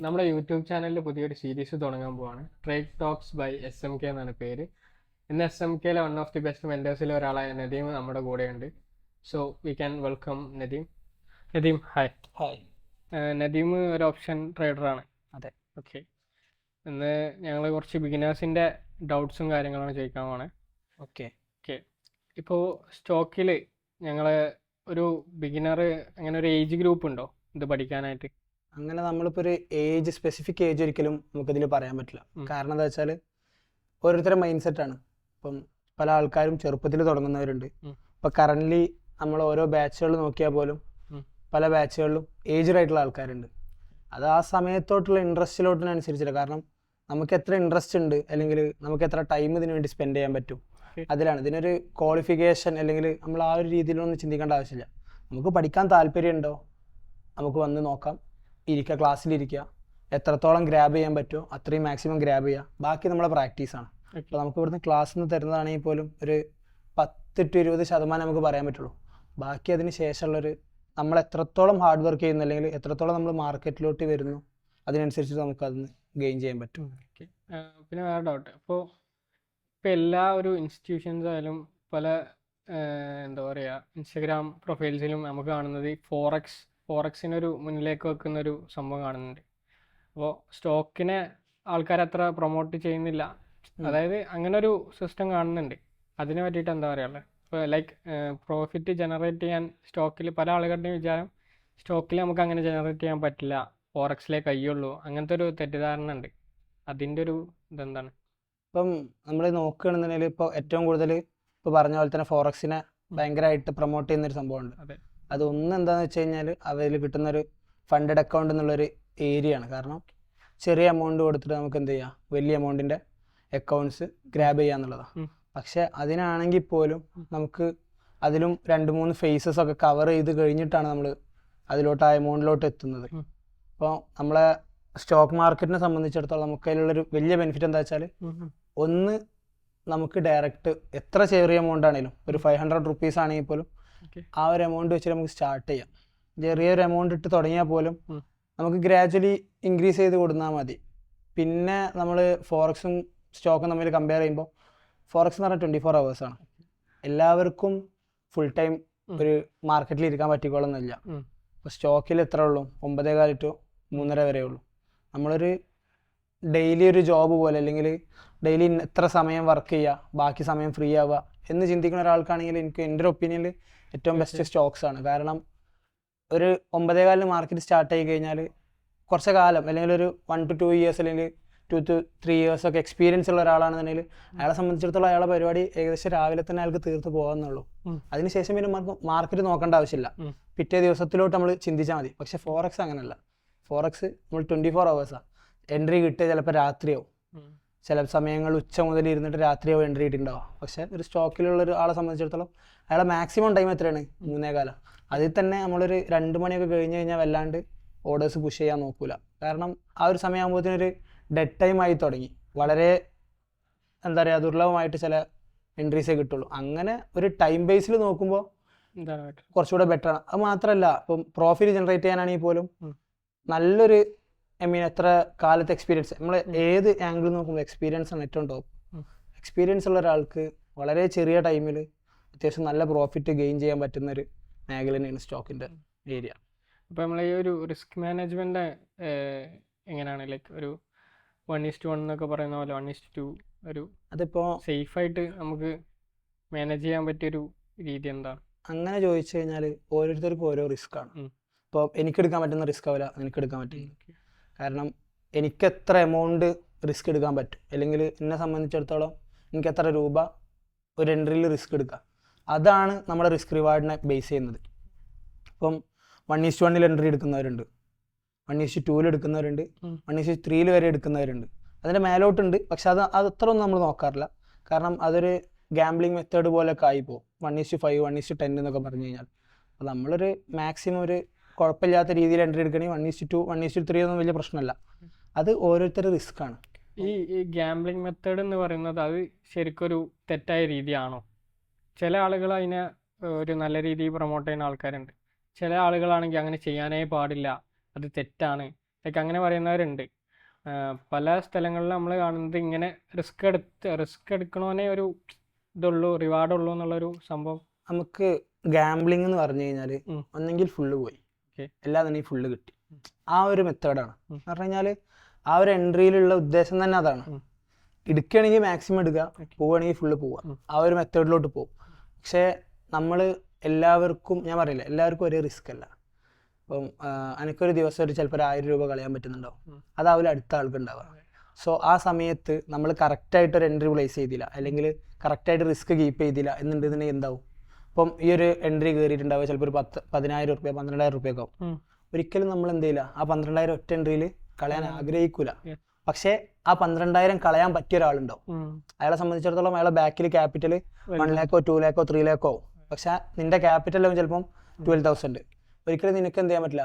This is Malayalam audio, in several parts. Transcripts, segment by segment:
നമ്മുടെ യൂട്യൂബ് ചാനലിൽ പുതിയൊരു സീരീസ് തുടങ്ങാൻ പോവാണ്. ട്രേഡ് ടോക്സ് ബൈ SMK എന്നാണ് പേര്. ഇന്ന് SMKയിലെ വൺ ഓഫ് ദി ബെസ്റ്റ് മെൻറ്റേഴ്സിലെ ഒരാളായ നദീം നമ്മുടെ കൂടെയുണ്ട്. So we can welcome Nadeem. Nadeem, hi. Hi. Nadeem ഒരു ഓപ്ഷൻ ട്രേഡറാണ്. അതെ. ഓക്കെ. ഇന്ന് ഞങ്ങൾ കുറച്ച് ബിഗിനേഴ്സിൻ്റെ ഡൗട്ട്സും കാര്യങ്ങളാണ് ചോദിക്കാൻ പോണേ. ഓക്കെ. ഓക്കെ. ഇപ്പോൾ സ്റ്റോക്കിൽ ഞങ്ങൾ ഒരു ബിഗിനർ അങ്ങനെ ഒരു ഏജ് ഗ്രൂപ്പ് ഉണ്ടോ ഇത് പഠിക്കാനായിട്ട്? അങ്ങനെ നമ്മളിപ്പോൾ ഒരു സ്പെസിഫിക് ഏജ് ഒരിക്കലും നമുക്കിതിൽ പറയാൻ പറ്റില്ല. കാരണം എന്താ വെച്ചാൽ ഓരോരുത്തരുടെ മൈൻഡ് സെറ്റാണ്. ഇപ്പം പല ആൾക്കാരും ചെറുപ്പത്തിൽ തുടങ്ങുന്നവരുണ്ട്. ഇപ്പം കറൻ്റ്ലി നമ്മൾ ഓരോ ബാച്ചുകൾ നോക്കിയാൽ പോലും പല ബാച്ചുകളിലും ഏജ്ഡ് ആയിട്ടുള്ള ആൾക്കാരുണ്ട്. അത് ആ സമയത്തോട്ടുള്ള ഇൻട്രസ്റ്റിലോട്ടിനനുസരിച്ചില്ല. കാരണം നമുക്ക് എത്ര ഇൻട്രസ്റ്റ് ഉണ്ട്, അല്ലെങ്കിൽ നമുക്ക് എത്ര ടൈം ഇതിനു വേണ്ടി സ്പെൻഡ് ചെയ്യാൻ പറ്റും, അതിലാണ്. ഇതിനൊരു ക്വാളിഫിക്കേഷൻ അല്ലെങ്കിൽ നമ്മൾ ആ ഒരു രീതിയിലൊന്നും ചിന്തിക്കേണ്ട ആവശ്യമില്ല. നമുക്ക് പഠിക്കാൻ താല്പര്യമുണ്ടോ, നമുക്ക് വന്ന് നോക്കാം, ഇരിക്കുക, ക്ലാസ്സിലിരിക്കുക, എത്രത്തോളം ഗ്രാബ് ചെയ്യാൻ പറ്റുമോ അത്രയും മാക്സിമം ഗ്രാബ് ചെയ്യുക. ബാക്കി നമ്മളെ പ്രാക്ടീസാണ്. അപ്പോൾ നമുക്ക് ഇവിടുന്ന് ക്ലാസ്സിൽ നിന്ന് തരുന്നതാണെങ്കിൽ പോലും ഒരു 10-20% നമുക്ക് പറയാൻ പറ്റുള്ളൂ. ബാക്കി അതിന് ശേഷമുള്ളൊരു നമ്മൾ എത്രത്തോളം ഹാർഡ് വർക്ക് ചെയ്യുന്നു, അല്ലെങ്കിൽ എത്രത്തോളം നമ്മൾ മാർക്കറ്റിലോട്ട് വരുന്നു, അതിനനുസരിച്ച് നമുക്ക് അതിന് ഗെയിൻ ചെയ്യാൻ പറ്റും. പിന്നെ വേറെ ഡൗട്ട്, ഇപ്പോൾ എല്ലാ ഒരു ഇൻസ്റ്റിറ്റ്യൂഷൻസ് ആയാലും പല എന്താ പറയുക ഇൻസ്റ്റഗ്രാം പ്രൊഫൈൽസിലും നമുക്ക് കാണുന്നത് ഫോറക്സിനൊരു മുന്നിലേക്ക് വെക്കുന്ന ഒരു സംഭവം കാണുന്നുണ്ട്. അപ്പോൾ സ്റ്റോക്കിനെ ആൾക്കാർ അത്ര പ്രൊമോട്ട് ചെയ്യുന്നില്ല. അതായത് അങ്ങനെ ഒരു സിസ്റ്റം കാണുന്നുണ്ട്. അതിനെ പറ്റിയിട്ട് എന്താ പറയുക? ഇപ്പോൾ ലൈക്ക് പ്രോഫിറ്റ് ജനറേറ്റ് ചെയ്യാൻ സ്റ്റോക്കിൽ പല ആളുകളുടെയും വിചാരം സ്റ്റോക്കിൽ നമുക്ക് അങ്ങനെ ജനറേറ്റ് ചെയ്യാൻ പറ്റില്ല, ഫോറക്സിലേ കഴിയുള്ളൂ, അങ്ങനത്തെ ഒരു തെറ്റിദ്ധാരണ ഉണ്ട്. അതിൻ്റെ ഒരു ഇതെന്താണ്? ഇപ്പം നമ്മൾ നോക്കുകയാണെന്നുണ്ടെങ്കിൽ ഇപ്പോൾ ഏറ്റവും കൂടുതൽ ഇപ്പോൾ പറഞ്ഞ പോലെ തന്നെ ഫോറക്സിനെ ഭയങ്കരമായിട്ട് പ്രൊമോട്ട് ചെയ്യുന്നൊരു സംഭവമുണ്ട്. അതെ. അതൊന്നും എന്താണെന്ന് വെച്ച് കഴിഞ്ഞാൽ അവരിൽ കിട്ടുന്നൊരു ഫണ്ടഡ് അക്കൗണ്ട് എന്നുള്ളൊരു ഏരിയയാണ്. കാരണം ചെറിയ എമൗണ്ട് കൊടുത്തിട്ട് നമുക്ക് എന്ത് ചെയ്യാം, വലിയ എമൗണ്ടിൻ്റെ അക്കൗണ്ട്സ് ഗ്രാബ് ചെയ്യുക എന്നുള്ളതാണ്. പക്ഷെ അതിനാണെങ്കിൽ പോലും നമുക്ക് അതിലും 2-3 ഫേസസ് ഒക്കെ കവർ ചെയ്ത് കഴിഞ്ഞിട്ടാണ് നമ്മൾ അതിലോട്ട് ആ എമൗണ്ടിലോട്ട് എത്തുന്നത്. അപ്പോൾ നമ്മളെ സ്റ്റോക്ക് മാർക്കറ്റിനെ സംബന്ധിച്ചിടത്തോളം നമുക്ക് അതിലുള്ളൊരു വലിയ ബെനിഫിറ്റ് എന്താ വെച്ചാൽ, ഒന്ന് നമുക്ക് ഡയറക്റ്റ് എത്ര ചെറിയ എമൗണ്ട് ആണെങ്കിലും, ഒരു 500 റുപ്പീസ് ആണെങ്കിൽ പോലും ആ ഒരു എമൗണ്ട് വെച്ചിട്ട് നമുക്ക് സ്റ്റാർട്ട് ചെയ്യാം. ചെറിയൊരു എമൗണ്ട് ഇട്ട് തുടങ്ങിയാൽ പോലും നമുക്ക് ഗ്രാജുവലി ഇൻക്രീസ് ചെയ്ത് കൊടുത്താൽ മതി. പിന്നെ നമ്മൾ ഫോറക്സും സ്റ്റോക്കും തമ്മിൽ കമ്പയർ ചെയ്യുമ്പോൾ ഫോറക്സ് എന്ന് പറഞ്ഞാൽ 24 hours. എല്ലാവർക്കും ഫുൾ ടൈം ഒരു മാർക്കറ്റിൽ ഇരിക്കാൻ പറ്റിക്കോളന്നില്ല. ഇപ്പോൾ സ്റ്റോക്കിൽ എത്ര ഉള്ളൂ, 9:15 to 3:30 വരെ ഉള്ളൂ. നമ്മളൊരു ഡെയിലി ഒരു ജോബ് പോലെ, അല്ലെങ്കിൽ ഡെയിലി എത്ര സമയം വർക്ക് ചെയ്യുക, ബാക്കി സമയം ഫ്രീ ആവുക എന്ന് ചിന്തിക്കുന്ന ഒരാൾക്കാണെങ്കിൽ എൻ്റെ ഒരു ഒപ്പീനിയനിൽ ഏറ്റവും ബെസ്റ്റ് സ്റ്റോക്സ് ആണ്. കാരണം ഒരു 9:15 മാർക്കറ്റ് സ്റ്റാർട്ട് ആയി കഴിഞ്ഞാൽ കുറച്ച് കാലം, അല്ലെങ്കിൽ ഒരു 1 to 2 years അല്ലെങ്കിൽ 2 to 3 years ഒക്കെ എക്സ്പീരിയൻസ് ഉള്ള ഒരാളാണെന്നുണ്ടെങ്കിൽ അയാളെ സംബന്ധിച്ചിടത്തോളം അയാളെ പരിപാടി ഏകദേശം രാവിലെ തന്നെ അയാൾക്ക് തീർത്ത് പോകാമെന്നുള്ളൂ. അതിനുശേഷം പിന്നെ മാർക്കറ്റ് നോക്കേണ്ട ആവശ്യമില്ല, പിറ്റേ ദിവസത്തിലോട്ട് നമ്മൾ ചിന്തിച്ചാൽ മതി. പക്ഷെ ഫോറക്സ് അങ്ങനെയല്ല. ഫോറക്സ് നമ്മൾ 24 hours എൻട്രി കിട്ടുക ചിലപ്പോൾ രാത്രിയാവും, ചില സമയങ്ങൾ ഉച്ച മുതൽ ഇരുന്നിട്ട് രാത്രിയാവും എൻട്രി കിട്ടിയിട്ടുണ്ടാവുക. പക്ഷേ ഒരു സ്റ്റോക്കിലുള്ള ഒരു ആളെ സംബന്ധിച്ചിടത്തോളം അയാളെ മാക്സിമം ടൈം എത്രയാണ്, 3:15. അതിൽ തന്നെ നമ്മളൊരു 2 മണിയൊക്കെ കഴിഞ്ഞ് കഴിഞ്ഞാൽ വല്ലാണ്ട് ഓർഡേഴ്സ് പുഷ് ചെയ്യാൻ നോക്കൂല. കാരണം ആ ഒരു സമയമാകുമ്പോഴത്തേനൊരു ഡെഡ് ടൈം ആയി തുടങ്ങി, വളരെ എന്താ പറയുക ദുർലഭമായിട്ട് ചില എൻട്രീസേ കിട്ടുള്ളൂ. അങ്ങനെ ഒരു ടൈം ബേസിൽ നോക്കുമ്പോൾ കുറച്ചുകൂടെ ബെറ്ററാണ്. അത് മാത്രമല്ല, ഇപ്പം പ്രോഫിറ്റ് ജനറേറ്റ് ചെയ്യാനാണെങ്കിൽ പോലും നല്ലൊരു എത്ര കാലത്തെ എക്സ്പീരിയൻസ്, നമ്മൾ ഏത് ആംഗിൾ നോക്കുമ്പോൾ എക്സ്പീരിയൻസ് ആണ് ഏറ്റവും ടോപ്പ്. എക്സ്പീരിയൻസ് ഉള്ള ഒരാൾക്ക് വളരെ ചെറിയ ടൈമിൽ അത്യാവശ്യം നല്ല പ്രോഫിറ്റ് ഗെയിൻ ചെയ്യാൻ പറ്റുന്നൊരു മേഖല തന്നെയാണ് സ്റ്റോക്കിൻ്റെ ഏരിയ. അപ്പോൾ നമ്മൾ ഈ ഒരു റിസ്ക് മാനേജ്മെൻറ്റ് എങ്ങനെയാണ്, ലൈക്ക് ഒരു 1:1 എന്നൊക്കെ പറയുന്ന പോലെ 1:2 ഒരു അതിപ്പോൾ സേഫായിട്ട് നമുക്ക് മാനേജ് ചെയ്യാൻ പറ്റിയൊരു രീതി എന്താണ്? അങ്ങനെ ചോദിച്ചു കഴിഞ്ഞാൽ ഓരോരുത്തർക്കും ഓരോ റിസ്ക് ആണ്. ഇപ്പോൾ എനിക്കെടുക്കാൻ പറ്റുന്ന റിസ്ക് ആവില്ല എനിക്കെടുക്കാൻ പറ്റില്ല. കാരണം എനിക്ക് എത്ര എമൗണ്ട് റിസ്ക് എടുക്കാൻ പറ്റും, അല്ലെങ്കിൽ എന്നെ സംബന്ധിച്ചിടത്തോളം എനിക്ക് എത്ര രൂപ ഒരു എൻട്രിയിൽ റിസ്ക് എടുക്കാം, അതാണ് നമ്മുടെ റിസ്ക് റിവാർഡിനെ ബേസ് ചെയ്യുന്നത്. ഇപ്പം 1:1 എൻട്രി എടുക്കുന്നവരുണ്ട്, 1:2 എടുക്കുന്നവരുണ്ട്, 1:3 വരെ എടുക്കുന്നവരുണ്ട്, അതിൻ്റെ മേലോട്ടുണ്ട്. പക്ഷെ അത് അത്ര ഒന്നും നമ്മൾ നോക്കാറില്ല. കാരണം അതൊരു ഗാംബ്ലിംഗ് മെത്തേഡ് പോലെയൊക്കെ ആയിപ്പോവും. 1:5 1:10 എന്നൊക്കെ പറഞ്ഞു കഴിഞ്ഞാൽ. അപ്പോൾ നമ്മളൊരു മാക്സിമം ഒരു കുഴപ്പമില്ലാത്ത രീതിയിൽ എൻട്രി എടുക്കണമെങ്കിൽ 1:2 1:3 ഒന്നും വലിയ പ്രശ്നമല്ല. അത് ഓരോരുത്തരുടെ റിസ്ക് ആണ്. ഈ ഗാംബ്ലിംഗ് മെത്തേഡ് എന്ന് പറയുന്നത് അത് ശരിക്കൊരു തെറ്റായ രീതിയാണോ? ചില ആളുകൾ അതിനെ ഒരു നല്ല രീതിയിൽ പ്രൊമോട്ട് ചെയ്യുന്ന ആൾക്കാരുണ്ട്. ചില ആളുകളാണെങ്കിൽ അങ്ങനെ ചെയ്യാനേ പാടില്ല, അത് തെറ്റാണ്, ലൈക്ക് അങ്ങനെ പറയുന്നവരുണ്ട്. പല സ്ഥലങ്ങളിലും നമ്മൾ കാണുന്നത് ഇങ്ങനെ റിസ്ക് എടുക്കണോനെ ഒരു ഇതുള്ളൂ, റിവാർഡ് ഉള്ളൂ എന്നുള്ളൊരു സംഭവം. നമുക്ക് ഗാംബ്ലിംഗ് എന്ന് പറഞ്ഞു കഴിഞ്ഞാൽ ഒന്നെങ്കിൽ ഫുള്ള് പോയി, അല്ലാന്നുണ്ടെങ്കിൽ ഫുള്ള് കിട്ടി. ആ ഒരു മെത്തേഡാണ് പറഞ്ഞു കഴിഞ്ഞാൽ. ആ ഒരു എൻട്രിയിലുള്ള ഉദ്ദേശം തന്നെ അതാണ്. എടുക്കുകയാണെങ്കിൽ മാക്സിമം എടുക്കുക, പോവുകയാണെങ്കിൽ ഫുള്ള് പോവുക. ആ ഒരു മെത്തേഡിലോട്ട് പോകും. പക്ഷേ നമ്മൾ എല്ലാവർക്കും, ഞാൻ പറയില്ല, എല്ലാവർക്കും ഒരേ റിസ്ക് അല്ല. അപ്പം എനിക്കൊരു ദിവസം ഒരു ചിലപ്പോൾ 1000 രൂപ കളയാൻ പറ്റുന്നുണ്ടാവും, അതാവില്ല അടുത്ത ആൾക്ക് ഉണ്ടാവുക. സോ ആ സമയത്ത് നമ്മൾ കറക്റ്റായിട്ടൊരു എൻട്രി പ്ലേസ് ചെയ്തില്ല, അല്ലെങ്കിൽ കറക്റ്റായിട്ട് റിസ്ക് കീപ്പ് ചെയ്തില്ല എന്നുണ്ടെന്നുണ്ടെങ്കിൽ എന്താവും? ഇപ്പം ഈ ഒരു എൻട്രി കയറിയിട്ടുണ്ടാവുക ചിലപ്പോൾ ഒരു 10,000 റുപ്യ 12,000 റുപ്യൊക്കെ ആവും. ഒരിക്കലും നമ്മൾ എന്ത് ചെയ്യില്ല, ആ 12,000 ഒറ്റ എൻട്രിയിൽ കളയാൻ ആഗ്രഹിക്കൂല. പക്ഷേ ആ 12,000 കളയാൻ പറ്റിയ ഒരാളുണ്ടാവും. അയാളെ സംബന്ധിച്ചിടത്തോളം അയാളെ ബാക്കിൽ ക്യാപിറ്റൽ 1 ലാക്കോ 2 ലാക്കോ 3 ലാക്കോ ആവും. പക്ഷെ നിന്റെ ക്യാപിറ്റൽ ചിലപ്പം 12,000. ഒരിക്കലും നിനക്ക് എന്ത് ചെയ്യാൻ പറ്റില്ല,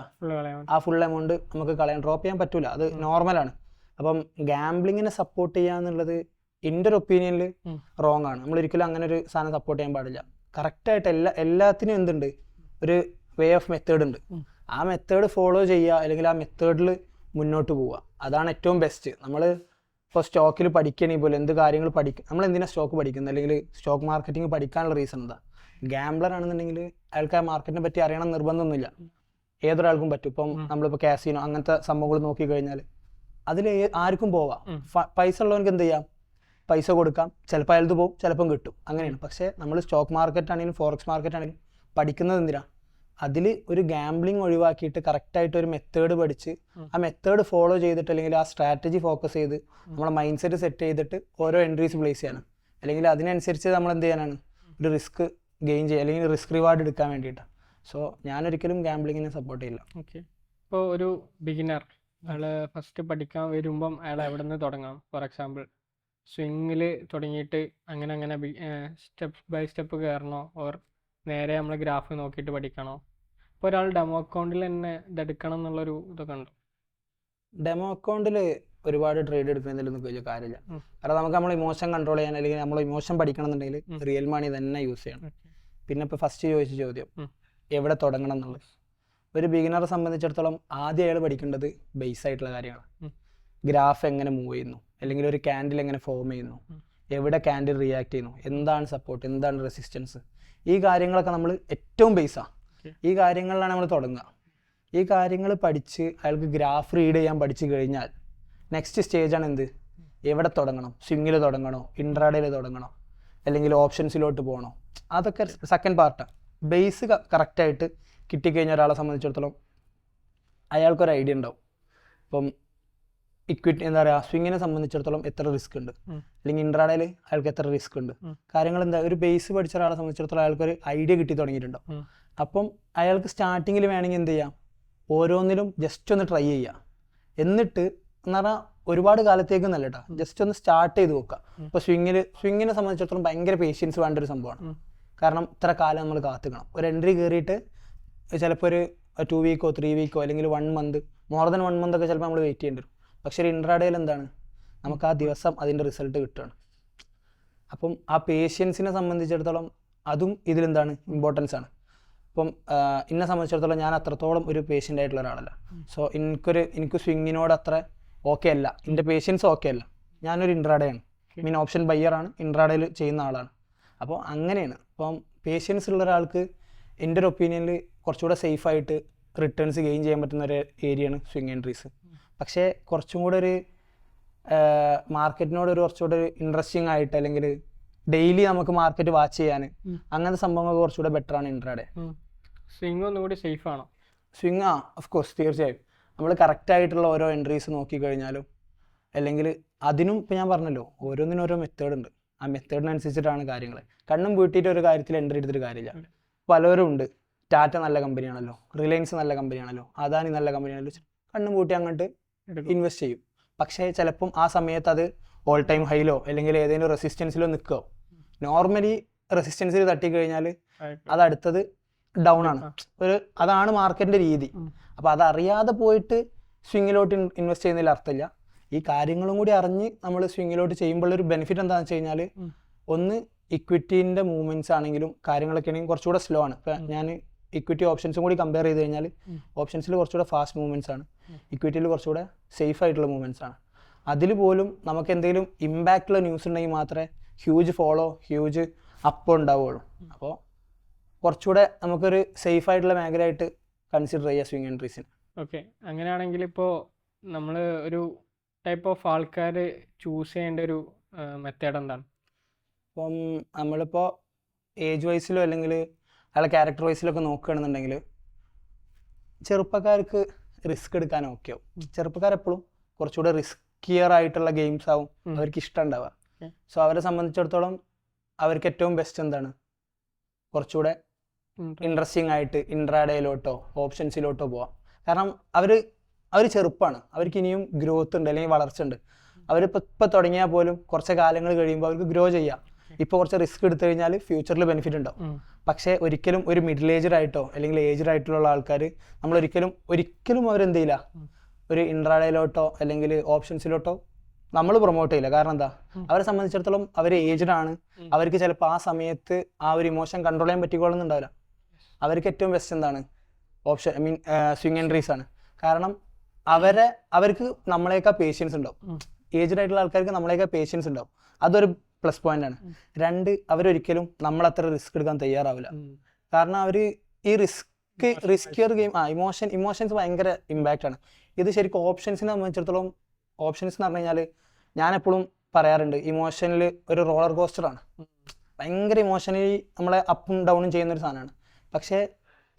ആ ഫുൾ എമൗണ്ട് നമുക്ക് കളയാൻ ഡ്രോപ്പ് ചെയ്യാൻ പറ്റൂല. അത് നോർമലാണ്. അപ്പം ഗാംബ്ലിങ്ങിനെ സപ്പോർട്ട് ചെയ്യുക എന്നുള്ളത് എൻ്റെ ഒരു ഒപ്പീനിയനിൽ റോങ് ആണ്. നമ്മൾ ഒരിക്കലും അങ്ങനെ ഒരു സാധനം സപ്പോർട്ട് ചെയ്യാൻ പാടില്ല. കറക്റ്റായിട്ട് എല്ലാത്തിനും എന്തുണ്ട്, ഒരു വേ ഓഫ് മെത്തേഡ് ഉണ്ട്. ആ മെത്തേഡ് ഫോളോ ചെയ്യുക, അല്ലെങ്കിൽ ആ മെത്തേഡിൽ മുന്നോട്ട് പോവുക, അതാണ് ഏറ്റവും ബെസ്റ്റ്. നമ്മൾ ഇപ്പോൾ സ്റ്റോക്കിൽ പഠിക്കണമെങ്കിൽ പോലും എന്ത് കാര്യങ്ങൾ പഠിക്കും, നമ്മൾ എന്തിനാണ് സ്റ്റോക്ക് പഠിക്കുന്നത്, അല്ലെങ്കിൽ സ്റ്റോക്ക് മാർക്കറ്റിംഗ് പഠിക്കാനുള്ള റീസൺ എന്താ? ഗാംബ്ലർ ആണെന്നുണ്ടെങ്കിൽ അയാൾക്ക് ആ മാർക്കറ്റിനെ പറ്റി അറിയണം നിർബന്ധമൊന്നുമില്ല, ഏതൊരാൾക്കും പറ്റും. ഇപ്പം നമ്മളിപ്പോൾ കാസിനോ അങ്ങനത്തെ സംഭവങ്ങൾ നോക്കിക്കഴിഞ്ഞാൽ അതിൽ ആർക്കും പോവാം. പൈസ ഉള്ളവർക്ക് എന്ത് ചെയ്യാം, പൈസ കൊടുക്കാം, ചിലപ്പോൾ അയാൾക്ക് പോകും, ചിലപ്പം കിട്ടും, അങ്ങനെയാണ്. പക്ഷേ നമ്മൾ സ്റ്റോക്ക് മാർക്കറ്റ് ആണെങ്കിലും ഫോറക്സ് മാർക്കറ്റ് ആണെങ്കിലും പഠിക്കുന്നത് എന്തിനാണ്? അതിൽ ഒരു ഗാംബ്ലിംഗ് ഒഴിവാക്കിയിട്ട് കറക്റ്റായിട്ട് ഒരു മെത്തേഡ് പഠിച്ച് ആ മെത്തേഡ് ഫോളോ ചെയ്തിട്ട്, അല്ലെങ്കിൽ ആ സ്ട്രാറ്റജി ഫോക്കസ് ചെയ്ത് നമ്മളെ മൈൻഡ് സെറ്റ് സെറ്റ് ചെയ്തിട്ട് ഓരോ എൻട്രീസ് പ്ലേസ് ചെയ്യണം. അല്ലെങ്കിൽ അതിനനുസരിച്ച് നമ്മൾ എന്ത് ചെയ്യാനാണ്, ഒരു റിസ്ക് ഗെയിൻ ചെയ്യുക, അല്ലെങ്കിൽ റിസ്ക് റിവാർഡ് എടുക്കാൻ വേണ്ടിയിട്ടാണ്. സോ ഞാനൊരിക്കലും ഗാംബ്ലിങ്ങിനെ സപ്പോർട്ട് ചെയ്യില്ല. ഓക്കെ. ഇപ്പോൾ ഒരു ബിഗിനർ അയാൾ ഫസ്റ്റ് പഠിക്കാൻ വരുമ്പം അയാൾ എവിടെ നിന്ന് തുടങ്ങാം? ഫോർ എക്സാമ്പിൾ സ്വിങ്ങിൽ തുടങ്ങിയിട്ട് അങ്ങനെ സ്റ്റെപ്പ് ബൈ സ്റ്റെപ്പ് കയറണോ, ഓർ നേരെ നമ്മൾ ഗ്രാഫ് നോക്കിയിട്ട് പഠിക്കണോ? ഇപ്പോൾ ഒരാൾ ഡെമോ അക്കൗണ്ടിൽ തന്നെ ഇതെടുക്കണം എന്നുള്ളൊരു ഇതൊക്കെ ഉണ്ടോ? ഡെമോ അക്കൗണ്ടിൽ ഒരുപാട് ട്രേഡ് എടുക്കുന്നതിലൊന്നും വലിയ കാര്യമില്ല. കാരണം നമുക്ക് നമ്മൾ ഇമോഷൻ കൺട്രോൾ ചെയ്യാൻ, അല്ലെങ്കിൽ നമ്മൾ ഇമോഷൻ പഠിക്കണം എന്നുണ്ടെങ്കിൽ റിയൽ മണി തന്നെ യൂസ് ചെയ്യണം. പിന്നെ ഇപ്പോൾ ഫസ്റ്റ് ചോദിച്ച ചോദ്യം എവിടെ തുടങ്ങണം എന്നുള്ളത്, ഒരു ബിഗിനറെ സംബന്ധിച്ചിടത്തോളം ആദ്യം അയാൾ പഠിക്കേണ്ടത് ബേസ് ആയിട്ടുള്ള കാര്യങ്ങളാണ്. ഗ്രാഫ് എങ്ങനെ മൂവ് ചെയ്യുന്നു, അല്ലെങ്കിൽ ഒരു ക്യാൻഡിൽ എങ്ങനെ ഫോം ചെയ്യുന്നു, എവിടെ ക്യാൻഡിൽ റിയാക്ട് ചെയ്യുന്നു, എന്താണ് സപ്പോർട്ട്, എന്താണ് റെസിസ്റ്റൻസ്, ഈ കാര്യങ്ങളൊക്കെ നമ്മൾ ഏറ്റവും ബേസാണ്. ഈ കാര്യങ്ങളിലാണ് നമ്മൾ തുടങ്ങുക. ഈ കാര്യങ്ങൾ പഠിച്ച് അയാൾക്ക് ഗ്രാഫ് റീഡ് ചെയ്യാൻ പഠിച്ചു കഴിഞ്ഞാൽ നെക്സ്റ്റ് സ്റ്റേജാണ് എന്ത്, എവിടെ തുടങ്ങണം, സ്വിങ്ങിൽ തുടങ്ങണോ, ഇൻട്രാഡേയിൽ തുടങ്ങണോ, അല്ലെങ്കിൽ ഓപ്ഷൻസിലോട്ട് പോകണോ, അതൊക്കെ സെക്കൻഡ് പാർട്ടാണ്. ബേസ് കറക്റ്റായിട്ട് കിട്ടിക്കഴിഞ്ഞ ഒരാളെ സംബന്ധിച്ചിടത്തോളം അയാൾക്കൊരു ഐഡിയ ഉണ്ടാവും. ഇപ്പം ഇക്വിറ്റി എന്താ പറയുക, സ്വിങ്ങിനെ സംബന്ധിച്ചിടത്തോളം എത്ര റിസ്ക് ഉണ്ട്, അല്ലെങ്കിൽ ഇൻട്രാഡേയിൽ അയാൾക്ക് എത്ര റിസ്ക് ഉണ്ട്, കാര്യങ്ങൾ എന്താ, ഒരു ബേസ് പഠിച്ച ഒരാളെ സംബന്ധിച്ചിടത്തോളം അയാൾക്കൊരു ഐഡിയ കിട്ടി തുടങ്ങിയിട്ടുണ്ടാവും. അപ്പം അയാൾക്ക് സ്റ്റാർട്ടിങ്ങിൽ വേണമെങ്കിൽ എന്ത് ചെയ്യാം, ഓരോന്നിലും ജസ്റ്റ് ഒന്ന് ട്രൈ ചെയ്യുക. എന്നിട്ട് എന്ന് പറഞ്ഞാൽ ഒരുപാട് കാലത്തേക്ക് നല്ല കേട്ടോ, ജസ്റ്റ് ഒന്ന് സ്റ്റാർട്ട് ചെയ്ത് നോക്കുക. ഇപ്പോൾ സ്വിങ്ങിനെ സംബന്ധിച്ചിടത്തോളം ഭയങ്കര പേഷ്യൻസ് വേണ്ട ഒരു സംഭവമാണ്. കാരണം ഇത്ര കാലം നമ്മൾ കാത്തുക്കണം. ഒരു എൻട്രി കയറിയിട്ട് ചിലപ്പോൾ ഒരു 2 വീക്കോ 3 വീക്കോ അല്ലെങ്കിൽ 1 മന്ത്, മോർ ദൻ 1 മന്ത് ഒക്കെ ചിലപ്പോൾ നമ്മൾ വെയിറ്റ് ചെയ്യേണ്ടി വരും. പക്ഷേ ഒരു ഇൻട്രാഡേയിൽ എന്താണ്, നമുക്ക് ആ ദിവസം അതിൻ്റെ റിസൾട്ട് കിട്ടുകയാണ്. അപ്പം ആ പേഷ്യൻസിനെ സംബന്ധിച്ചിടത്തോളം അതും ഇതിലെന്താണ് ഇമ്പോർട്ടൻസ് ആണ്. ഇപ്പം എന്നെ സംബന്ധിച്ചിടത്തോളം ഞാൻ അത്രത്തോളം ഒരു പേഷ്യൻ്റ് ആയിട്ടുള്ള ഒരാളല്ല. സോ എനിക്ക് സ്വിങ്ങിനോട് അത്ര ഓക്കെ അല്ല, എൻ്റെ പേഷ്യൻസ് ഓക്കെ അല്ല. ഞാനൊരു ഇൻട്രാഡേ ആണ്, മീൻ ഓപ്ഷൻ ബയ്യറാണ്, ഇൻട്രാഡേയിൽ ചെയ്യുന്ന ആളാണ്. അപ്പോൾ അങ്ങനെയാണ്. അപ്പം പേഷ്യൻസ് ഉള്ള ഒരാൾക്ക് എൻ്റെ ഒരു ഒപ്പീനിയനിൽ കുറച്ചുകൂടെ സേഫായിട്ട് റിട്ടേൺസ് ഗെയിൻ ചെയ്യാൻ പറ്റുന്ന ഒരു ഏരിയയാണ് സ്വിങ് എൻട്രീസ്. പക്ഷേ കുറച്ചും കൂടെ ഒരു മാർക്കറ്റിനോട് ഒരു കുറച്ചുകൂടെ ഒരു ഇൻട്രസ്റ്റിംഗ് ആയിട്ട്, അല്ലെങ്കിൽ ഡെയിലി നമുക്ക് മാർക്കറ്റ് വാച്ച് ചെയ്യാൻ അങ്ങനത്തെ സംഭവങ്ങൾ കുറച്ചുകൂടെ ബെറ്ററാണ് ഇൻട്രാഡേ. സ്വിങ് ഒന്നുകൂടി സേഫ് ആണോ? സ്വിങ് ഓഫ് കോഴ്സ്, തീർച്ചയായും. നമ്മൾ കറക്റ്റായിട്ടുള്ള ഓരോ എൻട്രീസ് നോക്കിക്കഴിഞ്ഞാലും, അല്ലെങ്കിൽ അതിനും ഇപ്പോൾ ഞാൻ പറഞ്ഞല്ലോ, ഓരോന്നിനും ഓരോ മെത്തേഡ് ഉണ്ട്. ആ മെത്തേഡിനനുസരിച്ചിട്ടാണ് കാര്യങ്ങൾ. കണ്ണും പൂട്ടിയിട്ട് ഒരു കാര്യത്തിൽ എൻട്രി എടുത്തിട്ട് കാര്യമില്ല. പലരും ഉണ്ട്, ടാറ്റ നല്ല കമ്പനിയാണല്ലോ, റിലയൻസ് നല്ല കമ്പനിയാണല്ലോ, അദാനി നല്ല കമ്പനിയാണല്ലോ, കണ്ണും പൂട്ടി അങ്ങോട്ട് ഇൻവെസ്റ്റ് ചെയ്യും. പക്ഷേ ചിലപ്പം ആ സമയത്ത് അത് ഓൾ ടൈം ഹൈയിലോ അല്ലെങ്കിൽ ഏതെങ്കിലും റെസിസ്റ്റൻസിലോ നിൽക്കുമോ. നോർമലി റെസിസ്റ്റൻസിൽ തട്ടിക്കഴിഞ്ഞാൽ അത് അടുത്തത് ഡൗൺ ആണ്. അതാണ് മാർക്കറ്റിൻ്റെ രീതി. അപ്പോൾ അതറിയാതെ പോയിട്ട് സ്വിങ്ങിലോട്ട് ഇൻവെസ്റ്റ് ചെയ്യുന്നതിൽ അർത്ഥമില്ല. ഈ കാര്യങ്ങളും കൂടി അറിഞ്ഞ് നമ്മൾ സ്വിങ്ങിലോട്ട് ചെയ്യുമ്പോഴൊരു ബെനിഫിറ്റ് എന്താണെന്ന് വെച്ച് കഴിഞ്ഞാൽ, ഒന്ന് ഇക്വിറ്റീൻ്റെ മൂവ്മെൻറ്റ്സ് ആണെങ്കിലും കാര്യങ്ങളൊക്കെ ആണെങ്കിലും കുറച്ചുകൂടെ സ്ലോ ആണ്. ഇപ്പം ഞാൻ ഇക്വിറ്റി ഓപ്ഷൻസും കൂടി കമ്പയർ ചെയ്ത് കഴിഞ്ഞാൽ ഓപ്ഷൻസിൽ കുറച്ചുകൂടെ ഫാസ്റ്റ് മൂവ്മെൻറ്റ്സ് ആണ്, ഇക്വിറ്റിയിൽ കുറച്ചുകൂടെ സേഫ് ആയിട്ടുള്ള മൂവ്മെൻറ്റ്സ് ആണ്. അതിൽ പോലും നമുക്ക് എന്തെങ്കിലും ഇമ്പാക്റ്റുള്ള ന്യൂസ് ഉണ്ടെങ്കിൽ മാത്രമേ ഹ്യൂജ് അപ്പ് ഉണ്ടാവുകയുള്ളൂ. അപ്പോൾ കുറച്ചുകൂടെ നമുക്കൊരു സേഫ് ആയിട്ടുള്ള മേഖലയായിട്ട് കൺസിഡർ ചെയ്യുക സ്വിംഗ് എൻട്രീസിന്. ഓക്കെ, അങ്ങനെയാണെങ്കിൽ ഇപ്പോൾ നമ്മൾ ഒരു ടൈപ്പ് ഓഫ് ആൾക്കാർ ചൂസ് ചെയ്യേണ്ട ഒരു മെത്തേഡ് എന്താണ്? അപ്പം നമ്മളിപ്പോൾ ഏജ് വൈസിലോ അല്ലെങ്കിൽ അയാളെ ക്യാരക്ടർ വൈസിലൊക്കെ നോക്കുകയാണെന്നുണ്ടെങ്കിൽ ചെറുപ്പക്കാർക്ക് റിസ്ക് എടുക്കാൻ ഓക്കെ ആവും. ചെറുപ്പക്കാരെപ്പോഴും കുറച്ചുകൂടെ റിസ്കിയർ ആയിട്ടുള്ള ഗെയിംസ് ആവും അവർക്ക് ഇഷ്ടം ഉണ്ടാവുക. സോ അവരെ സംബന്ധിച്ചിടത്തോളം അവർക്ക് ഏറ്റവും ബെസ്റ്റ് എന്താണ്, കുറച്ചുകൂടെ ഇൻട്രസ്റ്റിംഗ് ആയിട്ട് ഇൻട്രാഡേയിലോട്ടോ ഓപ്ഷൻസിലോട്ടോ പോവാം. കാരണം അവർ ചെറുപ്പമാണ്, അവർക്ക് ഇനിയും ഗ്രോത്ത് ഉണ്ട് അല്ലെങ്കിൽ വളർച്ച ഉണ്ട്. അവരിപ്പോൾ തുടങ്ങിയാൽ പോലും കുറച്ച് കാലങ്ങൾ കഴിയുമ്പോൾ അവർക്ക് ഗ്രോ ചെയ്യാം. ഇപ്പോൾ കുറച്ച് റിസ്ക് എടുത്തു കഴിഞ്ഞാൽ ഫ്യൂച്ചറിൽ ബെനിഫിറ്റ് ഉണ്ടാവും. പക്ഷേ ഒരിക്കലും ഒരു മിഡിൽ ഏജ്ഡ് ആയിട്ടോ അല്ലെങ്കിൽ ഏജ്ഡ് ആയിട്ടുള്ള ആൾക്കാർ നമ്മൾ ഒരിക്കലും അവരെന്ത് ചെയ്യില്ല, ഒരു ഇൻട്രാഡേയിലോട്ടോ അല്ലെങ്കിൽ ഓപ്ഷൻസിലോട്ടോ നമ്മൾ പ്രൊമോട്ട് ചെയ്യില്ല. കാരണം എന്താ, അവരെ സംബന്ധിച്ചിടത്തോളം അവർ ഏജ്ഡ് ആണ്, അവർക്ക് ചിലപ്പോൾ ആ സമയത്ത് ആ ഒരു ഇമോഷൻ കൺട്രോൾ ചെയ്യാൻ പറ്റിക്കോളൊന്നുണ്ടാവില്ല. അവർക്ക് ഏറ്റവും ബെസ്റ്റ് എന്താണ്, സ്വിംഗ് എൻട്രീസ് ആണ്. കാരണം അവർക്ക് നമ്മളെയൊക്കെ പേഷ്യൻസ് ഉണ്ടാവും. ഏജ്ഡ് ആയിട്ടുള്ള ആൾക്കാർക്ക് നമ്മളെയൊക്കെ പേഷ്യൻസ് ഉണ്ടാവും, അതൊരു പ്ലസ് പോയിന്റ് ആണ്. 2, അവരൊരിക്കലും നമ്മളത്ര റിസ്ക് എടുക്കാൻ തയ്യാറാവില്ല. കാരണം അവർ ഈ റിസ്കിയർ ഗെയിം ഇമോഷൻസ് ഭയങ്കര ഇമ്പാക്റ്റ് ആണ്. ഇത് ശരിക്കും ഓപ്ഷൻസിനെ സംബന്ധിച്ചിടത്തോളം, ഓപ്ഷൻസ് എന്ന് പറഞ്ഞു കഴിഞ്ഞാൽ ഞാൻ എപ്പോഴും പറയാറുണ്ട്, ഇമോഷനിൽ ഒരു റോളർ കോസ്റ്ററാണ്. ഭയങ്കര ഇമോഷണലി നമ്മളെ അപ്പും ഡൗണും ചെയ്യുന്നൊരു സാധനമാണ്. പക്ഷേ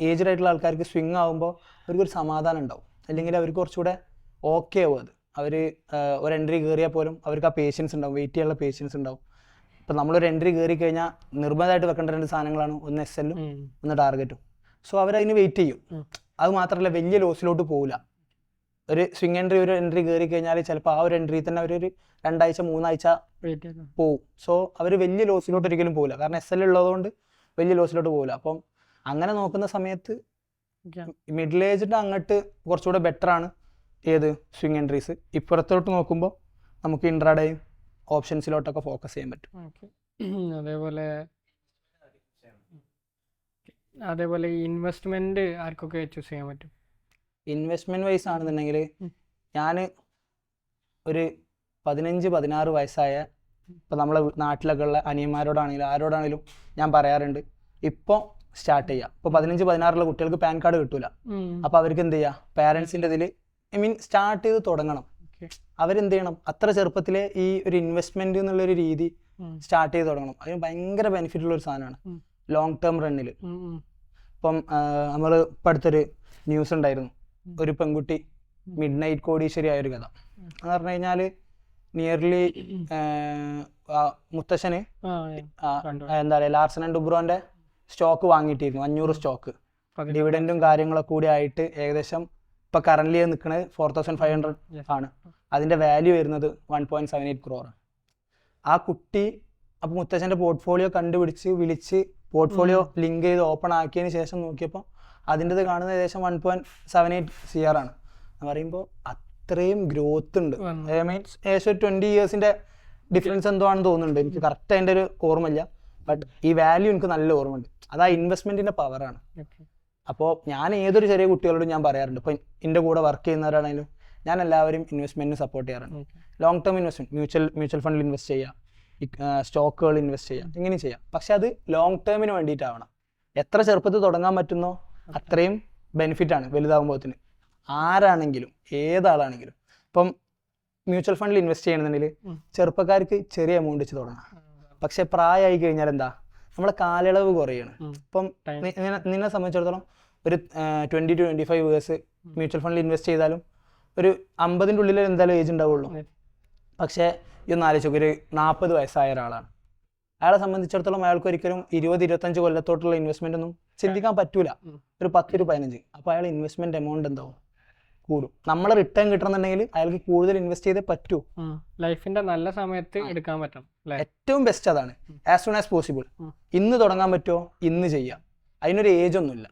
ഏജ്ഡ് ആയിട്ടുള്ള ആൾക്കാർക്ക് സ്വിങ് ആകുമ്പോൾ അവർക്കൊരു സമാധാനം ഉണ്ടാവും, അല്ലെങ്കിൽ അവർക്ക് കുറച്ചുകൂടെ ഓക്കെ ആവും. അവർ ഒരു എൻട്രി കയറിയാൽ പോലും അവർക്ക് ആ പേഷ്യൻസ് ഉണ്ടാവും, വെയിറ്റ് ചെയ്യാനുള്ള പേഷ്യൻസ് ഉണ്ടാവും. ഇപ്പം നമ്മളൊരു എൻട്രി കയറി കഴിഞ്ഞാൽ നിർബന്ധമായിട്ട് വെക്കേണ്ട 2 സാധനങ്ങളാണ്, ഒന്ന് SL ഒന്ന് ടാർഗറ്റും. സോ അവരതിന് വെയിറ്റ് ചെയ്യും. അത് മാത്രമല്ല വലിയ ലോസിലോട്ട് പോകില്ല. ഒരു സ്വിംഗ് എൻട്രി കയറി കഴിഞ്ഞാൽ ചിലപ്പോൾ ആ ഒരു എൻട്രി തന്നെ അവരൊരു 2 ആഴ്ച 3 ആഴ്ച പോവും. സോ അവർ വലിയ ലോസിലോട്ട് ഒരിക്കലും പോകില്ല, കാരണം SL ഉള്ളതുകൊണ്ട് വലിയ ലോസിലോട്ട് പോകില്ല. അപ്പം അങ്ങനെ നോക്കുന്ന സമയത്ത് മിഡിൽ ഏജ്ഡ് അങ്ങോട്ട് കുറച്ചുകൂടെ ബെറ്റർ ആണ് ഏത് സ്വിംഗ് എൻട്രീസ്. ഇപ്പുറത്തോട്ട് നോക്കുമ്പോൾ നമുക്ക് ഇൻട്രാഡേയും ഓപ്ഷൻസിലോട്ടൊക്കെ ഫോക്കസ് ചെയ്യാൻ പറ്റും. അതേപോലെ ഇൻവെസ്റ്റ്മെന്റ് ആർക്കൊക്കെ ചൂസ് ചെയ്യാൻ പറ്റും? ഇൻവെസ്റ്റ്മെന്റ് വൈസ് ആണെന്നുണ്ടെങ്കിൽ ഞാൻ ഒരു 15-16 വയസ്സായ ഇപ്പം നമ്മളെ നാട്ടിലൊക്കെ ഉള്ള അനിയന്മാരോടാണെങ്കിലും ആരോടാണെങ്കിലും ഞാൻ പറയാറുണ്ട്, ഇപ്പോൾ സ്റ്റാർട്ട് ചെയ്യുക. ഇപ്പോൾ 15-16 കുട്ടികൾക്ക് പാൻ കാർഡ് കിട്ടൂല. അപ്പോൾ അവർക്ക് എന്ത് ചെയ്യുക, പാരൻസിൻ്റെ ഇതിൽ സ്റ്റാർട്ട് ചെയ്ത് തുടങ്ങണം. അവരെന്ത് ചെയ്യണം, അത്ര ചെറുപ്പത്തിലെ ഈ ഒരു ഇൻവെസ്റ്റ്മെന്റ് എന്നുള്ളൊരു രീതി സ്റ്റാർട്ട് ചെയ്ത് തുടങ്ങണം. അതിന് ഭയങ്കര ബെനിഫിറ്റ് ഉള്ള ഒരു സാധനമാണ് ലോങ് ടേം റണ്ണിൽ. ഇപ്പം നമ്മൾ ഇപ്പം അടുത്തൊരു ന്യൂസ് ഉണ്ടായിരുന്നു, ഒരു പെൺകുട്ടി മിഡ് നൈറ്റ് കോടീശ്വരി ആയൊരു കഥ. എന്ന് പറഞ്ഞു കഴിഞ്ഞാൽ നിയർലി മുത്തശ്ശന് എന്താ പറയുക, ലാർസൻ ആൻഡ് ടുബ്രോന്റെ സ്റ്റോക്ക് വാങ്ങിയിട്ടിരുന്നു, 500 സ്റ്റോക്ക്. ഡിവിഡൻറ്റും കാര്യങ്ങളൊക്കെ കൂടി ആയിട്ട് ഏകദേശം ഇപ്പം കറന്റ് നിൽക്കുന്നത് 4500 ആണ്. അതിൻ്റെ വാല്യൂ വരുന്നത് 1.78 crore. ആ കുട്ടി അപ്പോൾ മുത്തശ്ശൻ്റെ പോർട്ട്ഫോളിയോ കണ്ടുപിടിച്ച് വിളിച്ച് പോർട്ട്ഫോളിയോ ലിങ്ക് ചെയ്ത് ഓപ്പൺ ആക്കിയതിന് ശേഷം നോക്കിയപ്പോൾ അതിൻ്റെത് കാണുന്നത് ഏകദേശം 1.78 CR ആണ്. എന്ന് പറയുമ്പോൾ അത്രയും ഗ്രോത്ത് ഉണ്ട്. മീൻസ് ഏകദേശം ഒരു 20 yearsൻ്റെ ഡിഫറൻസ് എന്തോ ആണെന്ന് തോന്നുന്നുണ്ട്, എനിക്ക് കറക്റ്റ് അതിൻ്റെ ഒരു ഓർമ്മയില്ല. ബട്ട് ഈ വാല്യൂ എനിക്ക് നല്ല ഓർമ്മയുണ്ട്. അത് ആ ഇൻവെസ്റ്റ്മെൻറ്റിൻ്റെ പവറാണ്. അപ്പോൾ ഞാൻ ഏതൊരു ചെറിയ കുട്ടികളോടും ഞാൻ പറയാറുണ്ട്, ഇപ്പോൾ എൻ്റെ കൂടെ വർക്ക് ചെയ്യുന്നവരാണെങ്കിലും ഞാൻ എല്ലാവരും ഇൻവെസ്റ്റ്മെൻറ്റിന് സപ്പോർട്ട് ചെയ്യാറുണ്ട്. ലോങ് ടേം ഇൻവെസ്റ്റ്മെൻറ്റ്, മ്യൂച്വൽ ഫണ്ടിൽ ഇൻവെസ്റ്റ് ചെയ്യുക, സ്റ്റോക്കുകൾ ഇൻവെസ്റ്റ് ചെയ്യുക, ഇങ്ങനെ ചെയ്യാം. പക്ഷെ അത് ലോങ് ടേമിന് വേണ്ടിയിട്ടാവണം. എത്ര ചെറുപ്പത്തിൽ തുടങ്ങാൻ പറ്റുന്നോ അത്രയും ബെനിഫിറ്റാണ് വലുതാകുമ്പോഴത്തിന്. ആരാണെങ്കിലും ഏതാളാണെങ്കിലും ഇപ്പം മ്യൂച്വൽ ഫണ്ടിൽ ഇൻവെസ്റ്റ് ചെയ്യണമെന്നുണ്ടെങ്കിൽ ചെറുപ്പക്കാർക്ക് ചെറിയ എമൗണ്ട് വെച്ച് തുടങ്ങാം. പക്ഷെ പ്രായമായി കഴിഞ്ഞാൽ എന്താ, നമ്മളെ കാലയളവ് കുറയാണ്. ഇപ്പം നിന്നെ സംബന്ധിച്ചിടത്തോളം ഒരു 20 to 25 years മ്യൂച്വൽ ഫണ്ടിൽ ഇൻവെസ്റ്റ് ചെയ്താലും ഒരു 50ൻ്റെ ഉള്ളിൽ എന്തായാലും ഏജ് ഉണ്ടാവുള്ളൂ. പക്ഷേ ഇതൊന്ന് ആലോചിച്ചു, ഒരു 40 വയസ്സായ ഒരാളാണ്. അയാളെ സംബന്ധിച്ചിടത്തോളം അയാൾക്ക് ഒരിക്കലും 20-25 കൊല്ലത്തോട്ടുള്ള ഇൻവെസ്റ്റ്മെന്റ് ഒന്നും ചിന്തിക്കാൻ പറ്റൂല, ഒരു 10-15. അപ്പോൾ അയാൾ ഇൻവെസ്റ്റ്മെന്റ് എമൗണ്ട് എന്താവും, കൂടും. നമ്മളെ റിട്ടേൺ കിട്ടണമെന്നുണ്ടെങ്കിൽ അയാൾക്ക് കൂടുതൽ ഇൻവെസ്റ്റ് ചെയ്തേ പറ്റൂ. ലൈഫിന്റെ നല്ല സമയത്ത് എടുക്കാൻ പറ്റും. ഏറ്റവും ബെസ്റ്റ് അതാണ്, ആസ് സൂൺ ആസ് പോസിബിൾ. ഇന്ന് തുടങ്ങാൻ പറ്റുമോ ഇന്ന് ചെയ്യാം, അതിനൊരു ഏജ് ഒന്നുമില്ല.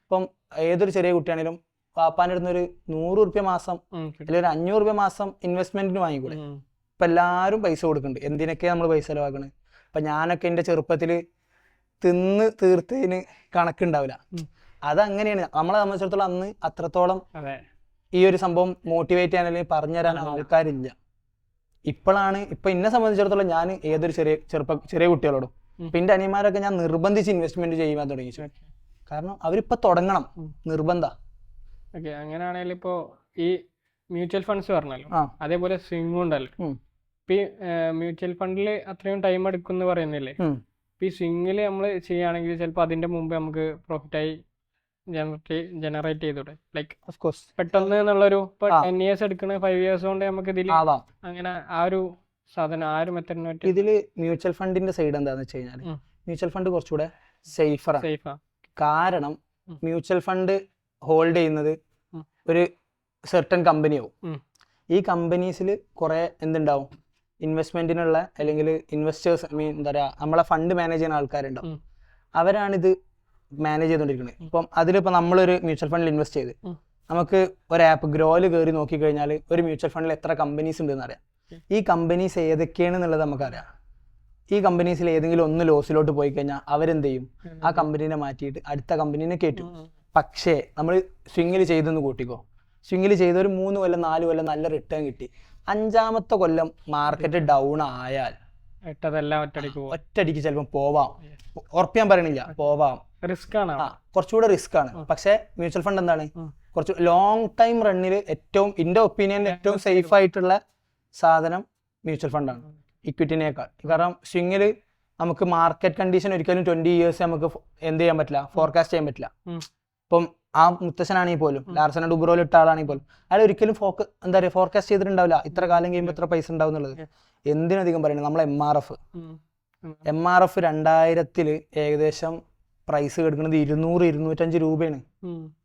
ഇപ്പം ഏതൊരു ചെറിയ കുട്ടിയാണെങ്കിലും പാപ്പാൻ്റെ അടുത്ത് ഒരു 100 രൂപ മാസം അല്ലെങ്കിൽ ഒരു 500 രൂപ മാസം ഇൻവെസ്റ്റ്മെന്റിന് വാങ്ങിക്കൂടെ. ഇപ്പം എല്ലാവരും പൈസ കൊടുക്കുന്നുണ്ട്, എന്തിനൊക്കെയാണ് നമ്മൾ പൈസ ചിലവാക്കണത്. അപ്പം ഞാനൊക്കെ എൻ്റെ ചെറുപ്പത്തിൽ തിന്ന് തീർത്തതിന് കണക്കുണ്ടാവില്ല. അതങ്ങനെയാണ്. നമ്മളെ സംബന്ധിച്ചിടത്തോളം അന്ന് അത്രത്തോളം അതെ ഈ ഒരു സംഭവം മോട്ടിവേറ്റ് ചെയ്യാൻ അല്ലെങ്കിൽ പറഞ്ഞു തരാൻ ആൾക്കാരില്ല. ഇപ്പോഴാണ് ഇപ്പൊ എന്നെ സംബന്ധിച്ചിടത്തോളം ഞാൻ ഏതൊരു ചെറിയ കുട്ടികളോടും ഇപ്പൊ എന്റെ അനിയന്മാരൊക്കെ ഞാൻ നിർബന്ധിച്ച് ഇൻവെസ്റ്റ്മെന്റ് ചെയ്യാൻ തുടങ്ങി. കാരണം അവരിപ്പോ തുടങ്ങണം, നിർബന്ധ. ഓക്കെ, അങ്ങനെയാണെങ്കിൽ ഇപ്പോ ഈ മ്യൂച്വൽ ഫണ്ട്സ് പറഞ്ഞല്ലോ, അതേപോലെ സ്വിംഗും ഉണ്ടല്ലോ. ഇപ്പൊ ഈ മ്യൂച്വൽ ഫണ്ടിൽ അത്രയും ടൈം എടുക്കും എന്ന് പറയുന്നില്ലേ? ഇപ്പൊ ഈ സ്വിംഗിൽ നമ്മൾ ചെയ്യുകയാണെങ്കിൽ ചിലപ്പോൾ അതിന്റെ മുമ്പ് നമുക്ക് പ്രോഫിറ്റായി ജനറേറ്റ് ചെയ്തൂടെ? ലൈക്ക് ഓഫ് കോഴ്സ് പെട്ടെന്ന് എന്നുള്ളൊരു ഇപ്പൊ 10 years എടുക്കണ 5 years കൊണ്ട് നമുക്ക് ഇതിൽ അങ്ങനെ ആ ഒരു സാധനം ആ ഒരു മെത്തഡിനെ പറ്റി ഇതില് മ്യൂച്വൽ ഫണ്ടിന്റെ സൈഡ് എന്താന്ന് വെച്ച് കഴിഞ്ഞാൽ മ്യൂച്വൽ ഫണ്ട് കുറച്ചുകൂടെ സേഫറാണ്. സേഫാ. കാരണം മ്യൂച്വൽ ഫണ്ട് ഹോൾഡ് ചെയ്യുന്നത് ഒരു സെർട്ടൺ കമ്പനിയാവും. ഈ കമ്പനീസിൽ കുറെ എന്തുണ്ടാവും, ഇൻവെസ്റ്റ്മെന്റിനുള്ള അല്ലെങ്കിൽ ഇൻവെസ്റ്റേഴ്സ് എന്താ പറയുക, നമ്മളെ ഫണ്ട് മാനേജ് ചെയ്യുന്ന ആൾക്കാരുണ്ടാവും. അവരാണിത് മാനേജ് ചെയ്തുകൊണ്ടിരിക്കുന്നത്. ഇപ്പം അതിലിപ്പോൾ നമ്മളൊരു മ്യൂച്വൽ ഫണ്ടിൽ ഇൻവെസ്റ്റ് ചെയ്ത് നമുക്ക് ഒരു ആപ്പ് ഗ്രോയിൽ കയറി നോക്കിക്കഴിഞ്ഞാൽ ഒരു മ്യൂച്വൽ ഫണ്ടിൽ എത്ര കമ്പനീസ് ഉണ്ടെന്ന് അറിയാം. ഈ കമ്പനീസ് ഏതൊക്കെയാണെന്നുള്ളത് നമുക്കറിയാം. ഈ കമ്പനീസിൽ ഏതെങ്കിലും ഒന്ന് ലോസിലോട്ട് പോയി കഴിഞ്ഞാൽ അവരെന്ത് ചെയ്യും, ആ കമ്പനീനെ മാറ്റിയിട്ട് അടുത്ത കമ്പനീനെ കയറ്റും. പക്ഷേ നമ്മൾ സ്വിങ്ങിൽ ചെയ്തെന്ന് കൂട്ടിക്കോ, സ്വിങ്ങിൽ ചെയ്ത ഒരു 3 കൊല്ലം 4 കൊല്ലം നല്ല റിട്ടേൺ കിട്ടി. 5ാമത്തെ കൊല്ലം മാർക്കറ്റ് ഡൗൺ ആയാൽ ഒറ്റയടിക്ക് ചിലപ്പോൾ പോവാം. ഉറപ്പിക്കാൻ പറയണില്ല, പോവാം. റിസ്ക് ആണ്, കുറച്ചുകൂടെ റിസ്ക് ആണ്. പക്ഷെ മ്യൂച്വൽ ഫണ്ട് എന്താണ്, കുറച്ച് ലോങ് ടൈം റണ്ണിൽ ഏറ്റവും എന്റെ ഒപ്പീനിയനിൽ ഏറ്റവും സേഫ് ആയിട്ടുള്ള സാധനം മ്യൂച്വൽ ഫണ്ടാണ് ഇക്വിറ്റിനേക്കാൾ. കാരണം സ്വിങ്ങിൽ നമുക്ക് മാർക്കറ്റ് കണ്ടീഷൻ ഒരിക്കലും 20 years നമുക്ക് എന്ത് ചെയ്യാൻ പറ്റില്ല, ഫോർകാസ്റ്റ് ചെയ്യാൻ പറ്റില്ല. ഇപ്പം ആ മുത്തശ്ശനാണെങ്കിൽ പോലും, ലാർസൺ ഡുബ്രോയിൽ ഇട്ട ആളാണെങ്കിൽ പോലും അയാൾ ഒരിക്കലും എന്താ പറയുക, ഫോർകാസ്റ്റ് ചെയ്തിട്ടുണ്ടാവില്ല ഇത്ര കാലം കഴിയുമ്പോൾ ഇത്ര പൈസ ഉണ്ടാവും എന്നുള്ളത്. എന്തിനധികം പറയുന്നത്, നമ്മളെ MRF 2000 ഏകദേശം പ്രൈസ് കിടക്കുന്നത് 200-205 രൂപയാണ്.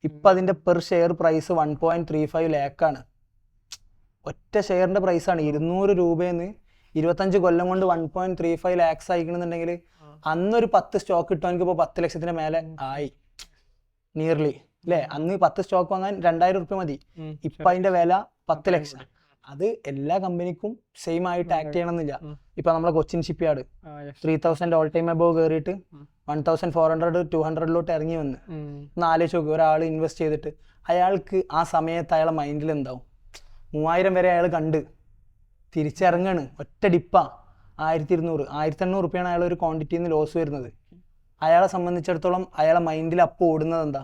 ഇപ്പൊ അതിന്റെ പെർ ഷെയർ പ്രൈസ് 1.35 lakh ആണ്. ഒറ്റ ഷെയറിന്റെ പ്രൈസാണ് 200 രൂപയെന്ന്. 25 കൊല്ലം കൊണ്ട് 1.35 lakhs ആയിക്കണമെന്നുണ്ടെങ്കിൽ അന്നൊരു 10 സ്റ്റോക്ക് കിട്ടുവാണെങ്കിൽ ഇപ്പോൾ 10 ലക്ഷത്തിന് മേലെ ആയി നിയർലി അല്ലേ. അന്ന് 10 സ്റ്റോക്ക് വാങ്ങാൻ 2000 റുപ്യ മതി. ഇപ്പൊ അതിന്റെ വില 10 ലക്ഷം. അത് എല്ലാ കമ്പനിക്കും സെയിം ആയിട്ട് ആക്ട് ചെയ്യണമെന്നില്ല. ഇപ്പൊ നമ്മളെ Cochin ship yard 3000 all time above കയറിയിട്ട് 1400-200 ഇറങ്ങി വന്ന് ആലോചിച്ച് നോക്കി. ഒരാൾ ഇൻവെസ്റ്റ് ചെയ്തിട്ട് അയാൾക്ക് ആ സമയത്ത് അയാളെ മൈൻഡിൽ എന്താവും, 3000 വരെ അയാൾ കണ്ട് തിരിച്ചിറങ്ങാണ്, ഒറ്റ ഡിപ്പാ 1200-1800 റുപ്യാണ് അയാൾ ഒരു ക്വാണ്ടിറ്റിയിൽ നിന്ന് ലോസ് വരുന്നത്. അയാളെ സംബന്ധിച്ചിടത്തോളം അയാളെ മൈൻഡിൽ അപ്പോൾ ഓടുന്നത് എന്താ,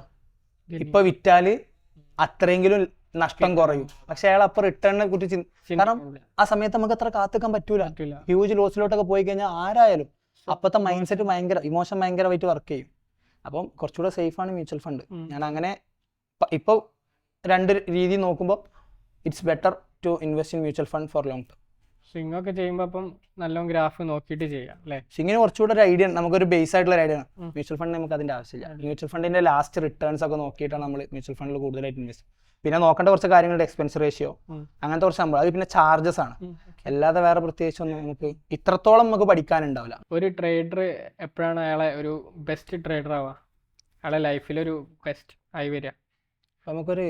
ഇപ്പൊ വിറ്റാല് അത്രയെങ്കിലും നഷ്ടം കുറയും. പക്ഷെ അയാൾ അപ്പൊ റിട്ടേണിനെ കുറിച്ച് കാരണം ആ സമയത്ത് നമുക്ക് അത്ര കാത്തിക്കാൻ പറ്റൂല. ഹ്യൂജ് ലോസിലോട്ടൊക്കെ പോയി കഴിഞ്ഞാൽ ആരായാലും അപ്പത്തെ മൈൻഡ് സെറ്റ് ഭയങ്കര ഇമോഷൻ ഭയങ്കരമായിട്ട് വർക്ക് ചെയ്യും. അപ്പം കുറച്ചുകൂടെ സേഫാണ് മ്യൂച്വൽ ഫണ്ട്. ഞാൻ അങ്ങനെ ഇപ്പൊ 2 രീതി നോക്കുമ്പോൾ it's better to invest in mutual fund for long term. Swing ഒക്കെ ചെയ്യുമ്പോൾ അപ്പം നല്ല ഗ്രാഫ് നോക്കിയിട്ട് ചെയ്യാം അല്ലേ. സ്വിങ്ങിന് കുറച്ചുകൂടെ ഒരു ഐഡിയ, നമുക്കൊരു ബേസ് ആയിട്ടുള്ള ഒരു ഐഡിയ ആണ്. മ്യൂച്വൽ ഫണ്ട് നമുക്ക് അതിന്റെ ആവശ്യമില്ല. മ്യൂച്വൽ ഫണ്ടിന്റെ ലാസ്റ്റ് റിട്ടേൺസ് ഒക്കെ നോക്കിയിട്ടാണ് നമ്മൾ മ്യൂച്വൽ ഫണ്ടിൽ കൂടുതലായിട്ട് ഇൻവെസ്റ്റ്. പിന്നെ നോക്കേണ്ട കുറച്ച് കാര്യങ്ങളുടെ എക്സ്പെൻസ് റേഷ്യോ അങ്ങനത്തെ കുറച്ച് സംഭവം, അത് പിന്നെ ചാർജസ് ആണ്. അല്ലാതെ വേറെ പ്രത്യേകിച്ച് ഒന്നും നമുക്ക് ഇത്രത്തോളം നമുക്ക് പഠിക്കാനുണ്ടാവില്ല. ഒരു ട്രേഡർ എപ്പോഴാണ് അയാളെ ഒരു ബെസ്റ്റ് ട്രേഡർ ആവുക, അയാളെ ലൈഫിലൊരു ബെസ്റ്റ് ആയി വരിക? അപ്പം നമുക്കൊരു